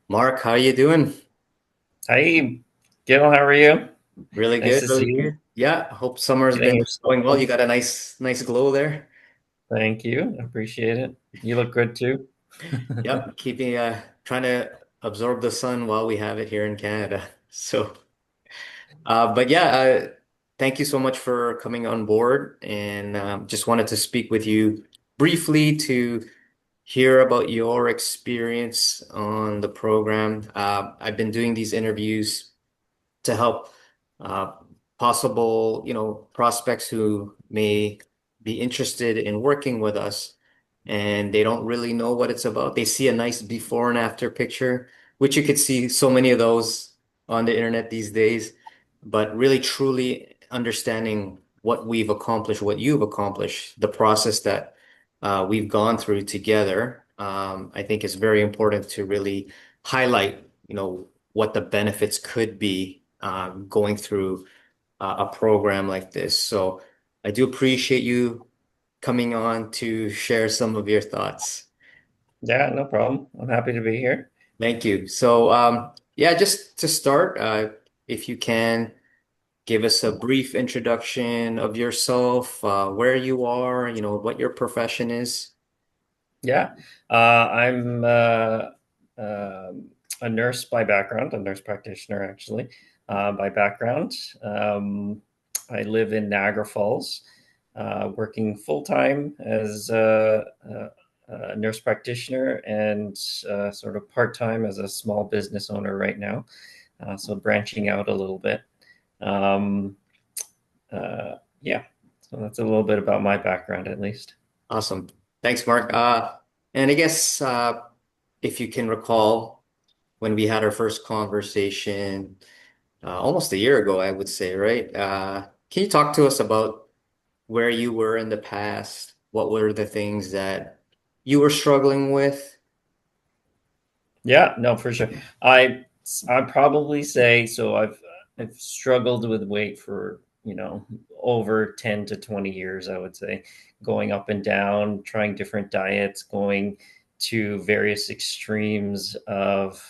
Mark, how you doing? Hi, Gil, how are you? Really Nice good, to see really you. good. Yeah, hope summer's Getting been yourself going well. You home. got a nice glow there. Thank you. I appreciate it. You look good too. Yep, keeping trying to absorb the sun while we have it here in Canada. But yeah, thank you so much for coming on board, and just wanted to speak with you briefly to hear about your experience on the program. I've been doing these interviews to help uh, possible, prospects who may be interested in working with us and they don't really know what it's about. They see a nice before and after picture, which you could see so many of those on the internet these days, but really truly understanding what we've accomplished, what you've accomplished, the process that we've gone through together, I think is very important to really highlight, what the benefits could be going through a program like this. So I do appreciate you coming on to share some of your thoughts. Yeah, no problem. I'm happy to be here. Thank you. So, yeah, just to start, if you can give us a brief introduction of yourself, where you are, what your profession is. Yeah, I'm a nurse by background, a nurse practitioner actually, by background. Um, I live in Niagara Falls, working full time as a nurse practitioner and sort of part time as a small business owner right now. So branching out a little bit. Um, yeah, so that's a little bit about my background at least. Awesome. Thanks, Mark. And I guess if you can recall when we had our first conversation, almost a year ago, I would say, right? Can you talk to us about where you were in the past? What were the things that you were struggling with? Yeah, no, for sure. I I'd probably say so. I've struggled with weight for over 10 to 20 years. I would say going up and down, trying different diets, going to various extremes of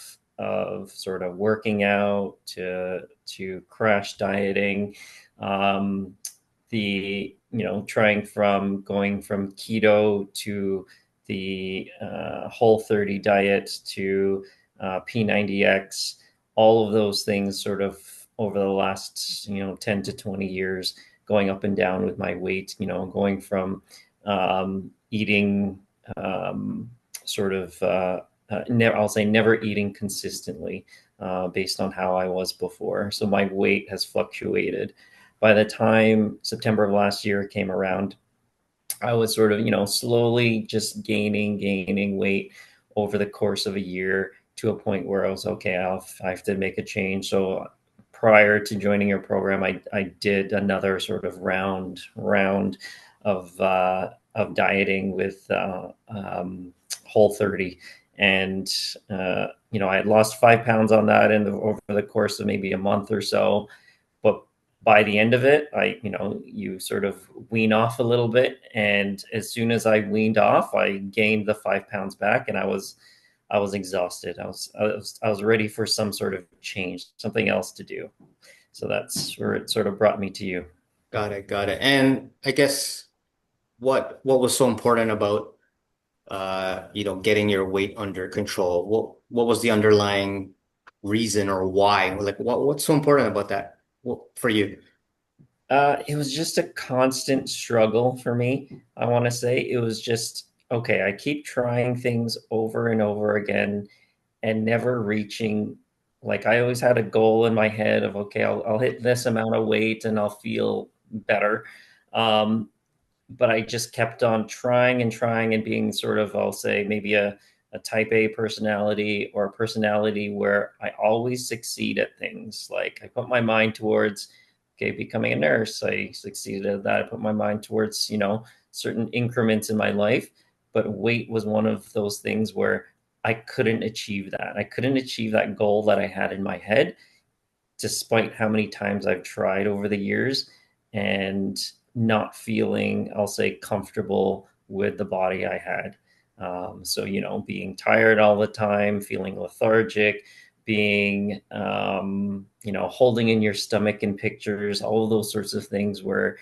sort of working out to crash dieting. Um, the trying from going from keto to the Whole 30 diet to P90X, all of those things sort of over the last 10 to 20 years, going up and down with my weight, going from eating sort of I'll say never eating consistently based on how I was before. So my weight has fluctuated. By the time September of last year came around, I was sort of, slowly just gaining weight over the course of a year to a point where I was okay. I have to make a change. So prior to joining your program, I did another sort of round of dieting with Whole 30, and I had lost 5 pounds on that over the course of maybe a month or so, but by the end of it, you sort of wean off a little bit. And as soon as I weaned off, I gained the 5 pounds back, and I was exhausted. I was ready for some sort of change, something else to do. So that's where it sort of brought me to you. Got it, got it. And I guess what was so important about getting your weight under control? What was the underlying reason or why? Like what's so important about that for you? It was just a constant struggle for me. I want to say it was just okay. I keep trying things over and over again and never reaching. Like I always had a goal in my head of okay, I'll hit this amount of weight and I'll feel better. Um, but I just kept on trying and trying and being sort of, I'll say, maybe a type A personality or a personality where I always succeed at things. Like I put my mind towards, okay, becoming a nurse. I succeeded at that. I put my mind towards, certain increments in my life. But weight was one of those things where I couldn't achieve that. I couldn't achieve that goal that I had in my head despite how many times I've tried over the years and not feeling, I'll say, comfortable with the body I had. So, being tired all the time, feeling lethargic, being, holding in your stomach in pictures, all of those sorts of things where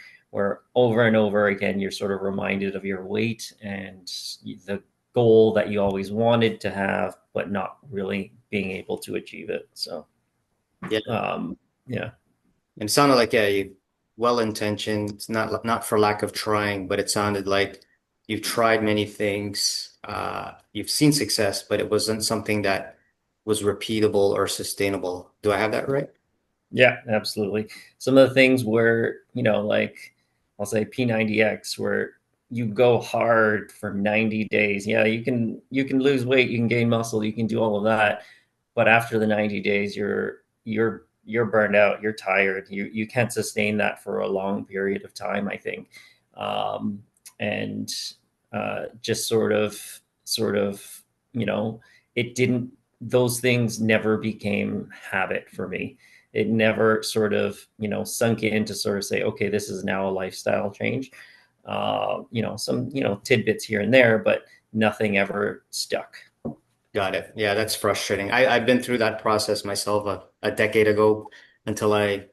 over and over again, you're sort of reminded of your weight and the goal that you always wanted to have, but not really being able to achieve it. So, Yeah. um, yeah. And it sounded like, yeah, you well-intentioned. It's not for lack of trying, but it sounded like you've tried many things. You've seen success, but it wasn't something that was repeatable or sustainable. Do I have that right? Yeah, absolutely. Some of the things where, like I'll say P90X, where you go hard for 90 days. Yeah, you can lose weight, you can gain muscle, you can do all of that. But after the 90 days, you're burned out, you're tired. You can't sustain that for a long period of time, I think. Um, and just sort of, you know, it didn't those things never became habit for me. It never sort of sunk in to sort of say, okay, this is now a lifestyle change. Some tidbits here and there, but nothing ever stuck. Got it. Yeah, that's frustrating. I've been through that process myself a decade ago until I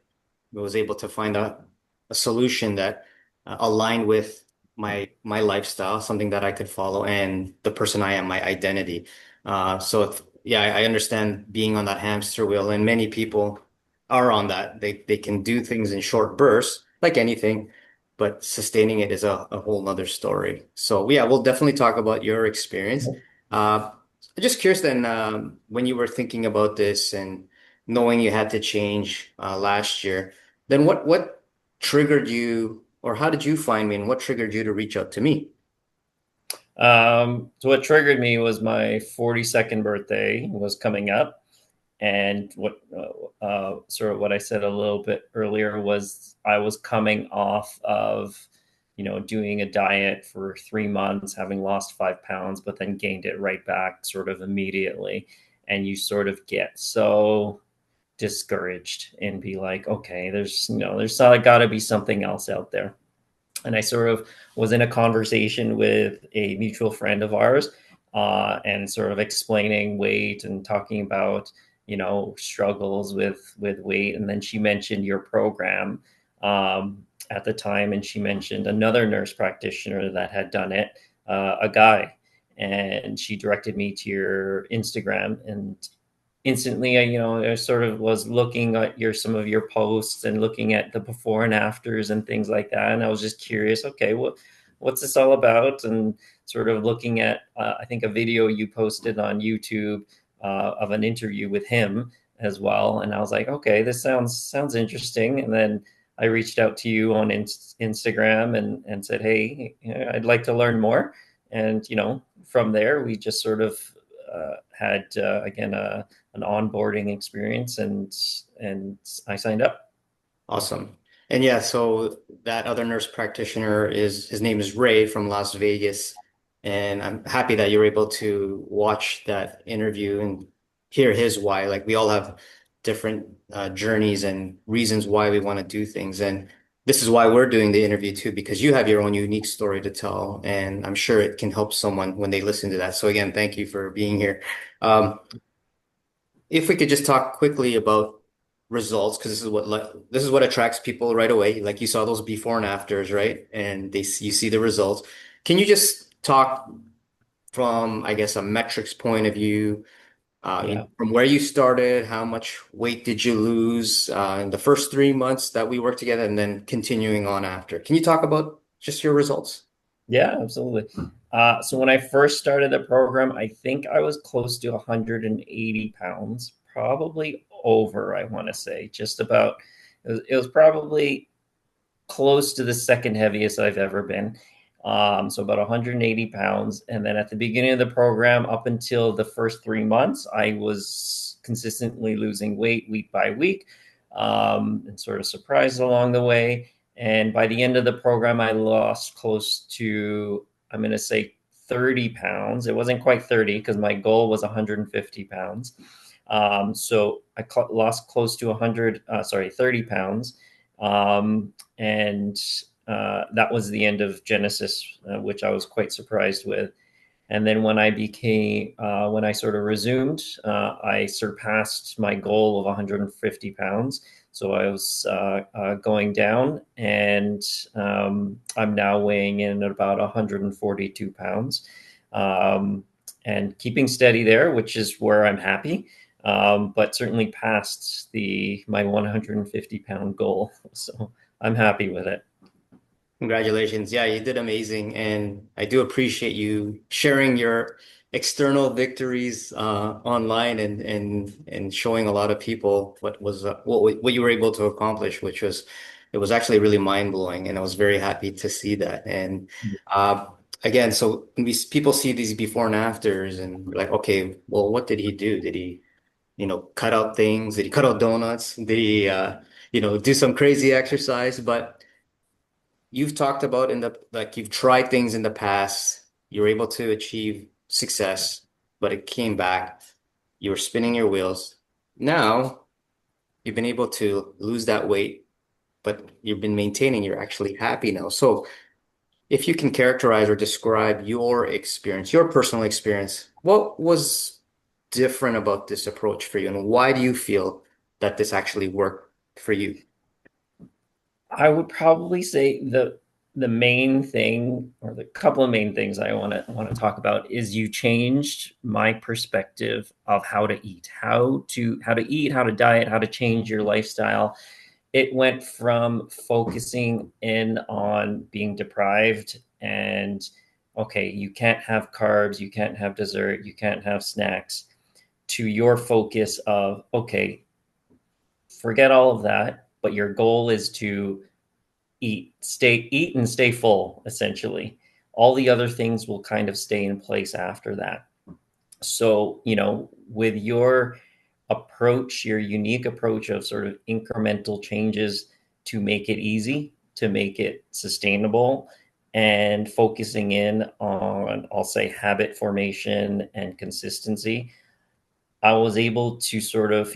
was able to find a solution that aligned with my lifestyle, something that I could follow, and the person I am, my identity. So yeah, I understand being on that hamster wheel, and many people are on that. They can do things in short bursts, like anything, but sustaining it is a whole nother story. So yeah, we'll definitely talk about your experience. I'm just curious then, when you were thinking about this and knowing you had to change last year. Then what triggered you, or how did you find me, and what triggered you to reach out to me? So what triggered me was my 42nd birthday was coming up, and what sort of what I said a little bit earlier was I was coming off of doing a diet for 3 months, having lost 5 pounds, but then gained it right back sort of immediately, and you sort of get so discouraged and be like, okay, there's got to be something else out there. And I sort of was in a conversation with a mutual friend of ours, and sort of explaining weight and talking about struggles with weight, and then she mentioned your program at the time, and she mentioned another nurse practitioner that had done it, a guy, and she directed me to your Instagram, and instantly I sort of was looking at some of your posts and looking at the before and afters and things like that, and I was just curious, okay, what's this all about? And sort of looking at I think a video you posted on YouTube of an interview with him as well, and I was like, okay, this sounds interesting. And then I reached out to you on Instagram and said, hey, I'd like to learn more. And from there we just sort of had again an onboarding experience, and I signed up. Awesome. And yeah, so that other nurse practitioner is his name is Ray from Las Vegas. And I'm happy that you're able to watch that interview and hear his why. Like we all have different journeys and reasons why we want to do things. And this is why we're doing the interview too, because you have your own unique story to tell. And I'm sure it can help someone when they listen to that. So again, thank you for being here. Um, if we could just talk quickly about results, because this is what attracts people right away. Like you saw those before and afters, right? And you see the results. Can you just talk from, I guess, a metrics point of view, Yeah. from where you started, how much weight did you lose in the first 3 months that we worked together, and then continuing on after? Can you talk about just your results? Yeah, absolutely. So when I first started the program, I think I was close to 180 pounds, probably over, I want to say, just about. It was probably close to the second heaviest I've ever been. So about 180 pounds. And then at the beginning of the program, up until the first 3 months, I was consistently losing weight week by week, and sort of surprised along the way. And by the end of the program, I lost close to, I'm going to say, 30 pounds. It wasn't quite 30 because my goal was 150 pounds. So I lost close to 30 pounds. And that was the end of Genesis, which I was quite surprised with. And then when I sort of resumed, I surpassed my goal of 150 pounds. So I was going down, and I'm now weighing in at about 142 pounds, um, and keeping steady there, which is where I'm happy. But certainly past the my 150-pound goal, so I'm happy with it. Congratulations. Yeah, you did amazing. And I do appreciate you sharing your external victories online and showing a lot of people what you were able to accomplish, which was it was actually really mind-blowing. And I was very happy to see that. And uh, again, so people see these before and afters and we're like, okay, well, what did he do? Did he, cut out things? Did he cut out donuts? Did he, do some crazy exercise? But you've talked about like you've tried things in the past, you were able to achieve success, but it came back. You were spinning your wheels. Now you've been able to lose that weight, but you've been maintaining, you're actually happy now. So if you can characterize or describe your experience, your personal experience, what was different about this approach for you, and why do you feel that this actually worked for you? I would probably say the main thing, or the couple of main things I want to talk about, is you changed my perspective of how to eat, how to eat, how to diet, how to change your lifestyle. It went from focusing in on being deprived and, okay, you can't have carbs, you can't have dessert, you can't have snacks, to your focus of, okay, forget all of that, but your goal is to eat and stay full, essentially. All the other things will kind of stay in place after that. So, with your approach, your unique approach of sort of incremental changes to make it easy, to make it sustainable, and focusing in on, I'll say, habit formation and consistency, I was able to sort of,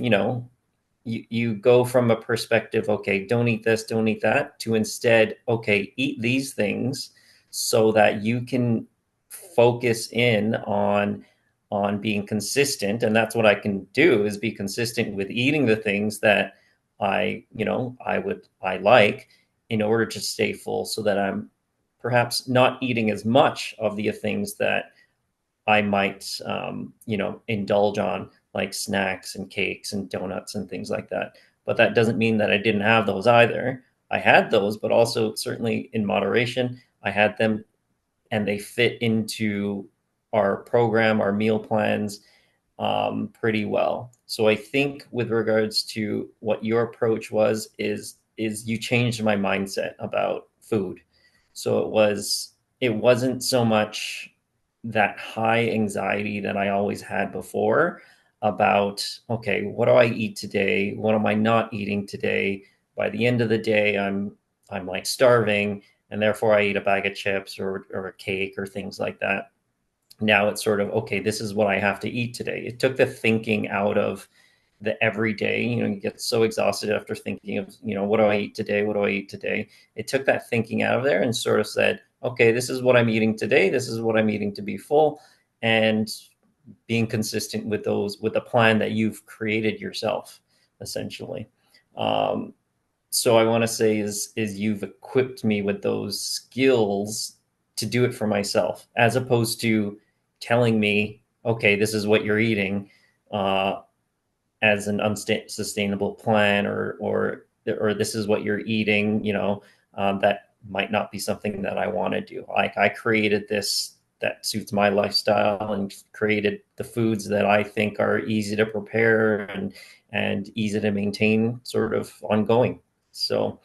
you go from a perspective, okay, don't eat this, don't eat that, to instead, okay, eat these things so that you can focus in on being consistent. And that's what I can do, is be consistent with eating the things that I like, in order to stay full, so that I'm perhaps not eating as much of the things that I might, indulge on, like snacks and cakes and donuts and things like that. But that doesn't mean that I didn't have those either. I had those, but also certainly in moderation. I had them, and they fit into our program, our meal plans, pretty well. So I think with regards to what your approach was, is you changed my mindset about food. So it wasn't so much that high anxiety that I always had before about, okay, what do I eat today? What am I not eating today? By the end of the day, I'm like starving, and therefore I eat a bag of chips or a cake or things like that. Now it's sort of, okay, this is what I have to eat today. It took the thinking out of the everyday. You get so exhausted after thinking of, what do I eat today? What do I eat today? It took that thinking out of there and sort of said, okay, this is what I'm eating today. This is what I'm eating to be full. And being consistent with with the plan that you've created yourself, essentially. Um, so I want to say is you've equipped me with those skills to do it for myself, as opposed to telling me, okay, this is what you're eating, uh, as an unsustainable plan, or this is what you're eating, that might not be something that I want to do. Like, I created this that suits my lifestyle, and created the foods that I think are easy to prepare and easy to maintain, sort of ongoing. So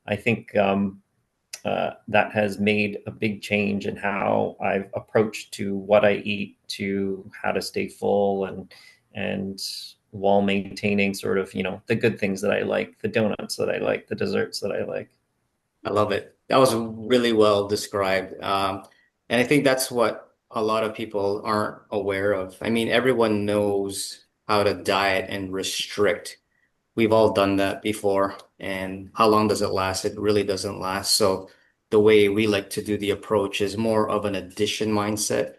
I think, that has made a big change in how I've approached to what I eat, to how to stay full, and while maintaining sort of, the good things that I like, the donuts that I like, the desserts that I like. I love it. That was really well described. And I think that's what a lot of people aren't aware of. I mean, everyone knows how to diet and restrict. We've all done that before. And how long does it last? It really doesn't last. So the way we like to do the approach is more of an addition mindset.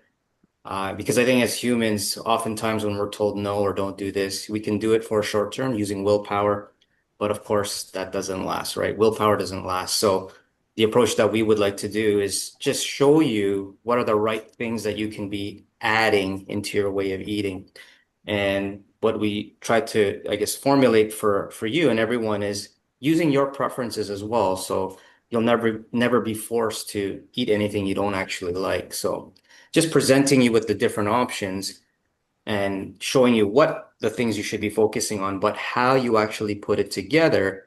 Because I think as humans, oftentimes when we're told no or don't do this, we can do it for a short term using willpower. But of course, that doesn't last, right? Willpower doesn't last. So the approach that we would like to do is just show you what are the right things that you can be adding into your way of eating. And what we try to, I guess, formulate for you and everyone is using your preferences as well. So you'll never be forced to eat anything you don't actually like. So just presenting you with the different options and showing you what the things you should be focusing on, but how you actually put it together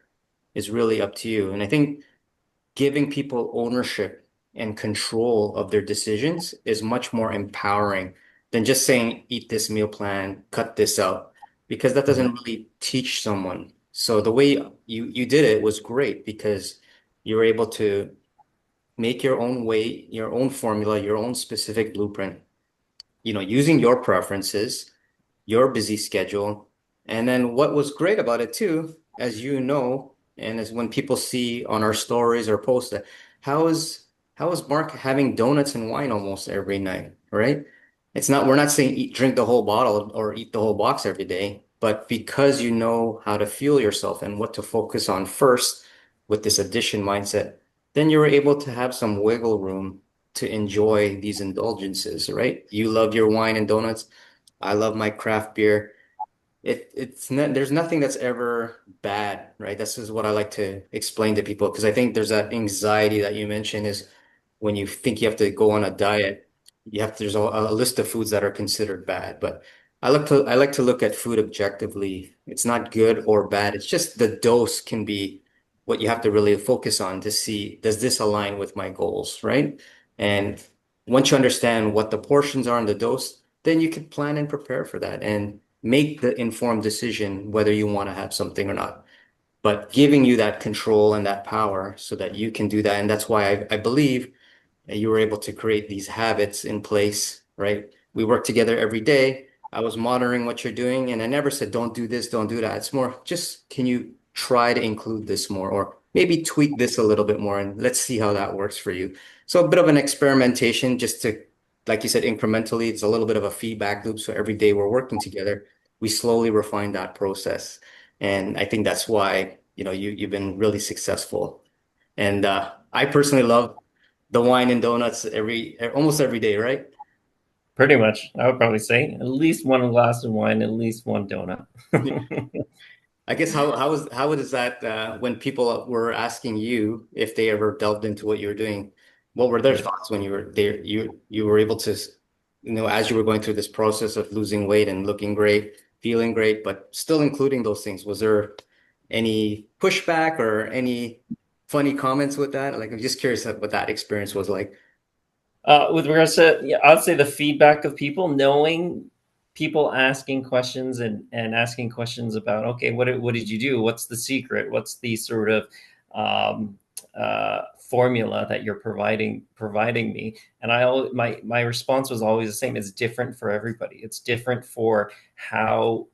is really up to you. And I think giving people ownership and control of their decisions is much more empowering than just saying, eat this meal plan, cut this out, because that Mhm. doesn't really teach someone. So the way you did it was great because you were able to make your own way, your own formula, your own specific blueprint, using your preferences, your busy schedule. And then what was great about it too, as you know, and as when people see on our stories or posts that how is how is Mark having donuts and wine almost every night, right? It's not, we're not saying drink the whole bottle or eat the whole box every day, but because you know how to fuel yourself and what to focus on first with this addition mindset, then you're able to have some wiggle room to enjoy these indulgences, right? You love your wine and donuts. I love my craft beer. It's not, there's nothing that's ever bad, right? This is what I like to explain to people because I think there's that anxiety that you mentioned is when you think you have to go on a diet, there's a list of foods that are considered bad. But I like to look at food objectively. It's not good or bad. It's just the dose can be what you have to really focus on to see, does this align with my goals, right? And once you understand what the portions are and the dose, then you can plan and prepare for that and make the informed decision whether you want to have something or not. But giving you that control and that power so that you can do that. And that's why I believe and you were able to create these habits in place, right? We work together every day. I was monitoring what you're doing, and I never said, don't do this, don't do that. It's more just, can you try to include this more, or maybe tweak this a little bit more, and let's see how that works for you. So a bit of an experimentation just to, like you said, incrementally, it's a little bit of a feedback loop. So every day we're working together, we slowly refine that process. And I think that's why, you've been really successful. And I personally love the wine and donuts almost every day, right? Pretty much, I would probably say at least one glass of wine, at least one donut. I guess how is that when people were asking you if they ever delved into what you were doing, what were their Yeah. thoughts when you were there? You were able to, as you were going through this process of losing weight and looking great, feeling great, but still including those things. Was there any pushback or any funny comments with that? Like, I'm just curious what that experience was like. With regards to, yeah, I'd say the feedback of people, knowing people asking questions and asking questions about, okay, what did you do? What's the secret? What's the sort of formula that you're providing me? And my response was always the same. It's different for everybody. It's different for how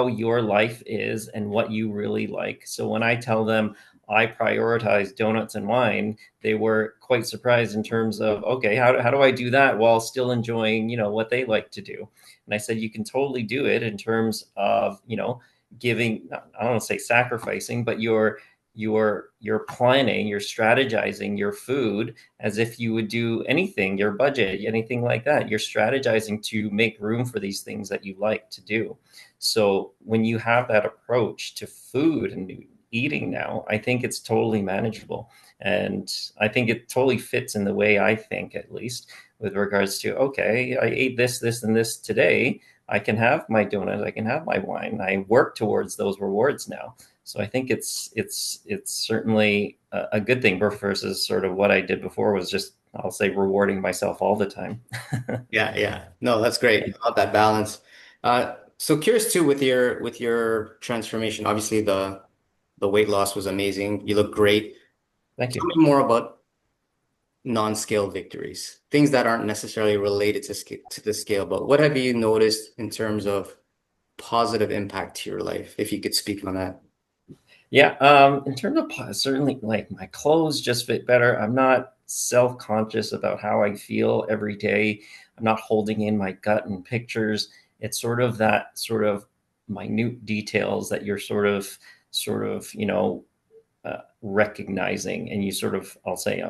your life is and what you really like. So when I tell them I prioritize donuts and wine, they were quite surprised in terms of, okay, how do I do that while still enjoying, what they like to do? And I said, you can totally do it in terms of, giving, I don't want to say sacrificing, but you're planning, you're strategizing your food as if you would do anything, your budget, anything like that. You're strategizing to make room for these things that you like to do. So when you have that approach to food and eating now, I think it's totally manageable. And I think it totally fits in the way I think, at least, with regards to, okay, I ate this, this, and this today. I can have my donut, I can have my wine. I work towards those rewards now. So I think it's certainly a good thing versus sort of what I did before was just, I'll say, rewarding myself all the time. Yeah, yeah. No, that's great. I love that balance. So curious too with your transformation. Obviously, the weight loss was amazing. You look great. Thank Tell you. me more about non-scale victories, things that aren't necessarily related to the scale, but what have you noticed in terms of positive impact to your life, if you could speak on that? Yeah, in terms of certainly, like, my clothes just fit better. I'm not self-conscious about how I feel every day. I'm not holding in my gut and pictures. It's sort of that sort of minute details that you're sort of recognizing, and you sort of, I'll say,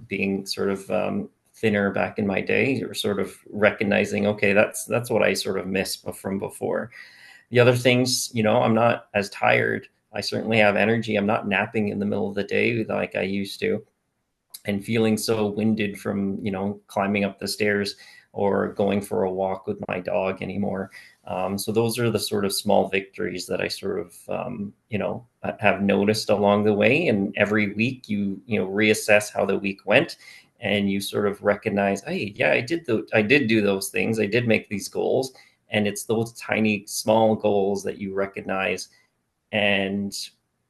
being sort of thinner back in my day, you're sort of recognizing, okay, that's what I sort of missed from before. The other things, I'm not as tired. I certainly have energy. I'm not napping in the middle of the day like I used to, and feeling so winded from climbing up the stairs or going for a walk with my dog anymore. So those are the sort of small victories that I sort of have noticed along the way. And every week you reassess how the week went, and you sort of recognize, hey, yeah, I did do those things. I did make these goals, and it's those tiny small goals that you recognize and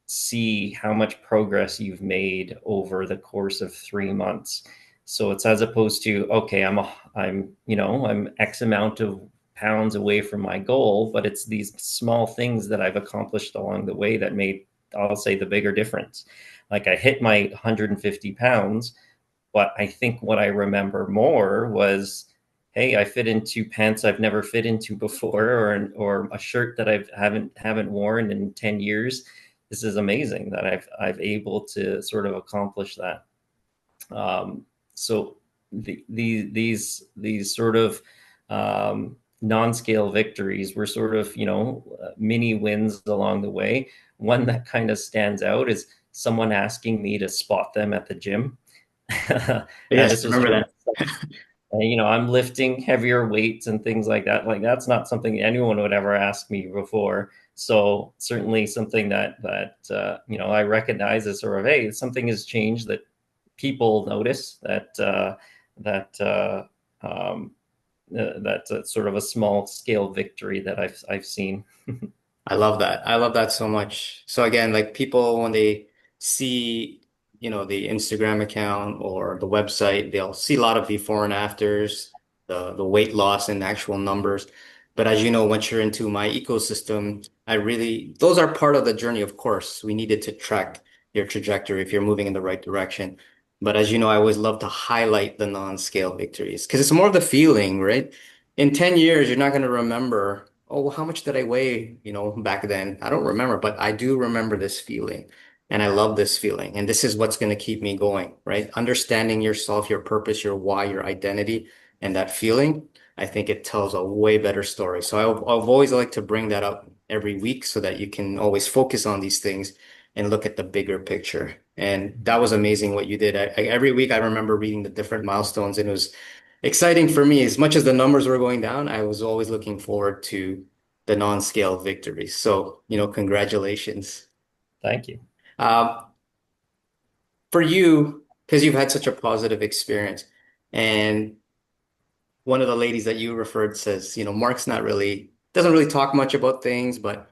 see how much progress you've made over the course of 3 months. So it's, as opposed to, okay, I'm X amount of pounds away from my goal, but it's these small things that I've accomplished along the way that made, I'll say, the bigger difference. Like, I hit my 150 pounds, but I think what I remember more was, hey, I fit into pants I've never fit into before, or a shirt that I haven't worn in 10 years. This is amazing that I've able to sort of accomplish that. So these sort of non-scale victories were sort of mini wins along the way. One that kind of stands out is someone asking me to spot them at the gym. And Yes, this I was remember from, that. I'm lifting heavier weights and things like that. Like, that's not something anyone would ever ask me before. So certainly something that I recognize as sort of, hey, something has changed, that people notice um, that's sort of a small scale victory that I've seen. I love that. I love that so much. So again, like people, when they see, the Instagram account or the website, they'll see a lot of before and afters, the weight loss and actual numbers. But as you know, once you're into my ecosystem, those are part of the journey, of course. We needed to track your trajectory if you're moving in the right direction. But as you know, I always love to highlight the non-scale victories because it's more of the feeling, right? In 10 years, you're not going to remember, oh, well, how much did I weigh, back then? I don't remember, but I do remember this feeling. And I love this feeling. And this is what's going to keep me going, right? Understanding yourself, your purpose, your why, your identity, and that feeling, I think it tells a way better story. So I've always liked to bring that up every week so that you can always focus on these things and look at the bigger picture. And that was amazing what you did. Every week I remember reading the different milestones, and it was exciting for me. As much as the numbers were going down, I was always looking forward to the non-scale victories. So, congratulations. Thank you. Um, for you, because you've had such a positive experience, and one of the ladies that you referred says, Mark's not really, doesn't really talk much about things, but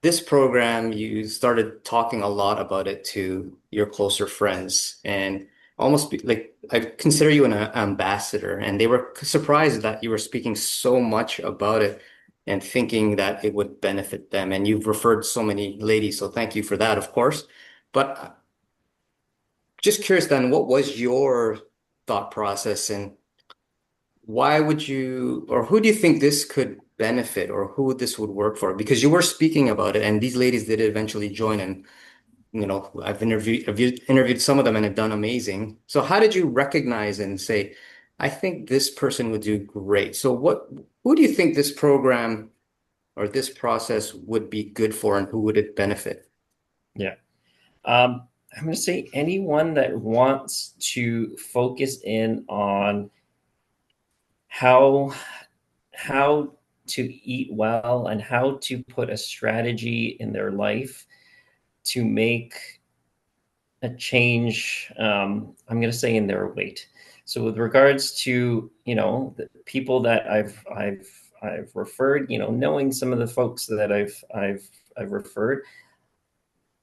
this program, you started talking a lot about it to your closer friends and like I consider you an ambassador, and they were surprised that you were speaking so much about it and thinking that it would benefit them. And you've referred so many ladies, so thank you for that, of course. But just curious then, what was your thought process, and why would you, or who do you think this could benefit, or who this would work for? Because you were speaking about it, and these ladies did eventually join, and I've interviewed some of them and have done amazing. So how did you recognize and say, I think this person would do great? So who do you think this program or this process would be good for, and who would it benefit? Yeah. I'm going to say anyone that wants to focus in on how how to eat well and how to put a strategy in their life to make a change. I'm going to say in their weight. So with regards to the people that I've referred, knowing some of the folks that I've referred,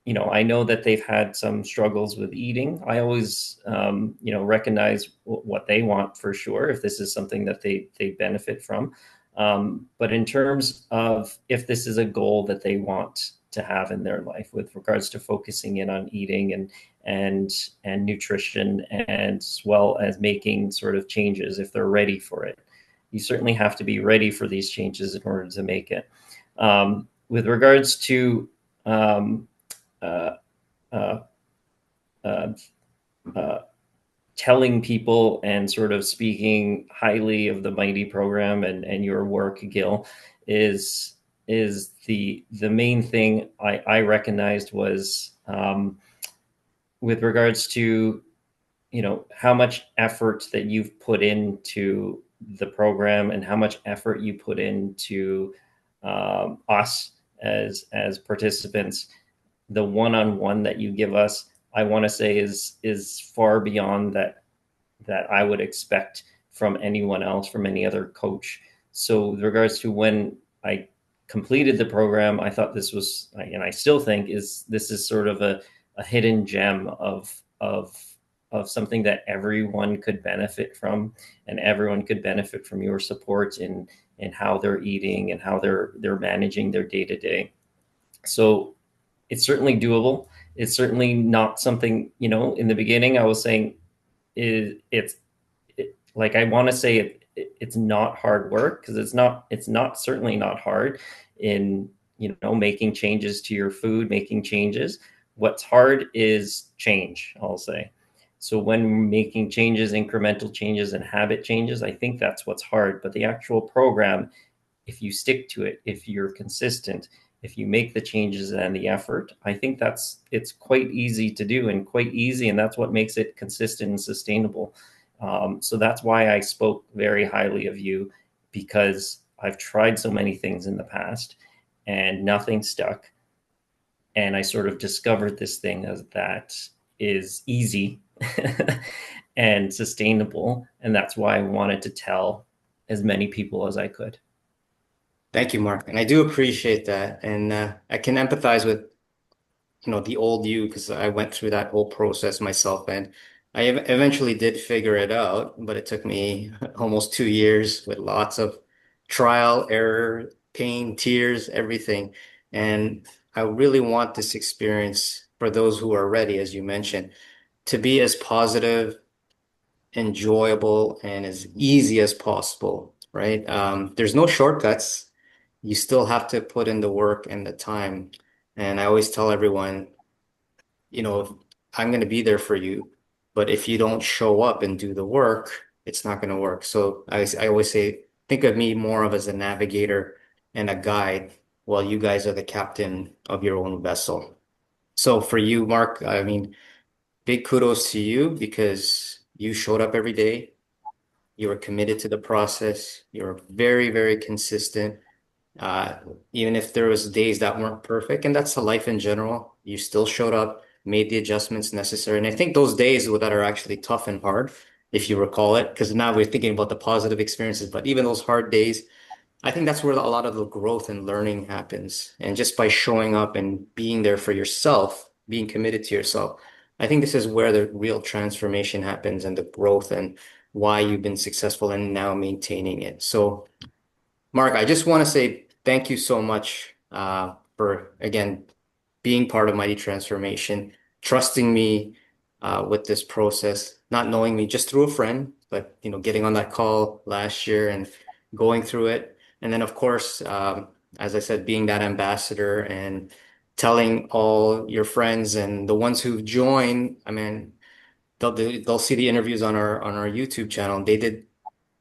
I know that they've had some struggles with eating. I always, recognize what they want for sure, if this is something that they benefit from. But in terms of if this is a goal that they want to have in their life with regards to focusing in on eating and and nutrition, and as well as making sort of changes if they're ready for it. You certainly have to be ready for these changes in order to make it. With regards to um, uh, uh, uh, uh, telling people and sort of speaking highly of the Mighty program and your work, Gil, is the main thing I recognized was with regards to how much effort that you've put into the program and how much effort you put into us as participants. The one-on-one that you give us, I want to say, is far beyond that I would expect from anyone else, from any other coach. So with regards to when I completed the program, I thought this was, and I still think this is sort of a hidden gem of something that everyone could benefit from, and everyone could benefit from your support in how they're eating and how they're managing their day to day. So it's certainly doable. It's certainly not something, in the beginning I was saying it's like, I want to say it's not hard work, because it's not certainly not hard in making changes to your food, making changes. What's hard is change, I'll say. So when making changes, incremental changes and habit changes, I think that's what's hard. But the actual program, if you stick to it, if you're consistent, if you make the changes and the effort, I think it's quite easy to do, and quite easy, and that's what makes it consistent and sustainable. So that's why I spoke very highly of you, because I've tried so many things in the past and nothing stuck. And I sort of discovered this thing that is easy and sustainable. And that's why I wanted to tell as many people as I could. Thank you, Mark. And I do appreciate that. And I can empathize with, the old you because I went through that whole process myself. And I eventually did figure it out, but it took me almost 2 years with lots of trial, error, pain, tears, everything. And I really want this experience for those who are ready, as you mentioned, to be as positive, enjoyable, and as easy as possible, right? There's no shortcuts. You still have to put in the work and the time. And I always tell everyone, I'm going to be there for you, but if you don't show up and do the work, it's not going to work. So I always say, think of me more of as a navigator and a guide, while you guys are the captain of your own vessel. So for you, Mark, I mean, big kudos to you because you showed up every day. You were committed to the process. You were very, very consistent. Uh, Even if there was days that weren't perfect, and that's the life in general, you still showed up, made the adjustments necessary. And I think those days that are actually tough and hard, if you recall it, because now we're thinking about the positive experiences, but even those hard days, I think that's where a lot of the growth and learning happens. And just by showing up and being there for yourself, being committed to yourself, I think this is where the real transformation happens and the growth and why you've been successful and now maintaining it. So, Mark, I just want to say thank you so much for, again, being part of Mighty Transformation, trusting me with this process, not knowing me just through a friend, but getting on that call last year and going through it. And then, of course, as I said, being that ambassador and telling all your friends and the ones who've joined. I mean, they'll see the interviews on our YouTube channel. They did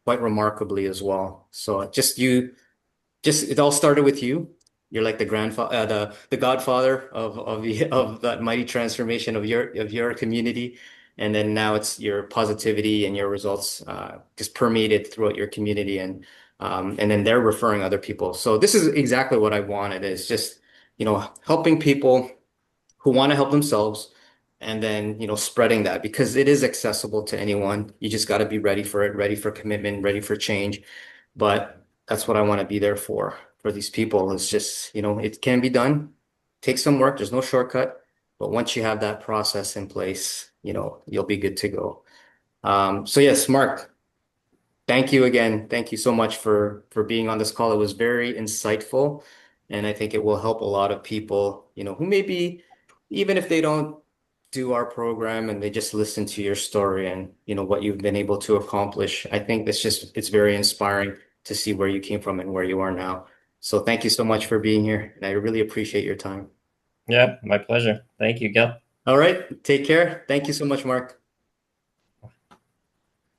quite remarkably as well. So just it all started with you. You're like the grandfather, the godfather of that mighty transformation of your community, and then now it's your positivity and your results just permeated throughout your community, and then they're referring other people. So this is exactly what I wanted, is just helping people who want to help themselves, and then spreading that because it is accessible to anyone. You just got to be ready for it, ready for commitment, ready for change. But that's what I want to be there for these people. It's just, it can be done. Take some work. There's no shortcut. But once you have that process in place, you'll be good to go. So yes, Mark, thank you again. Thank you so much for being on this call. It was very insightful. And I think it will help a lot of people, who maybe, even if they don't do our program and they just listen to your story and, what you've been able to accomplish. I think it's very inspiring to see where you came from and where you are now. So thank you so much for being here. And I really appreciate your time. Yeah, my pleasure. Thank you, Gil. All right. Take care. Thank you so much, Mark.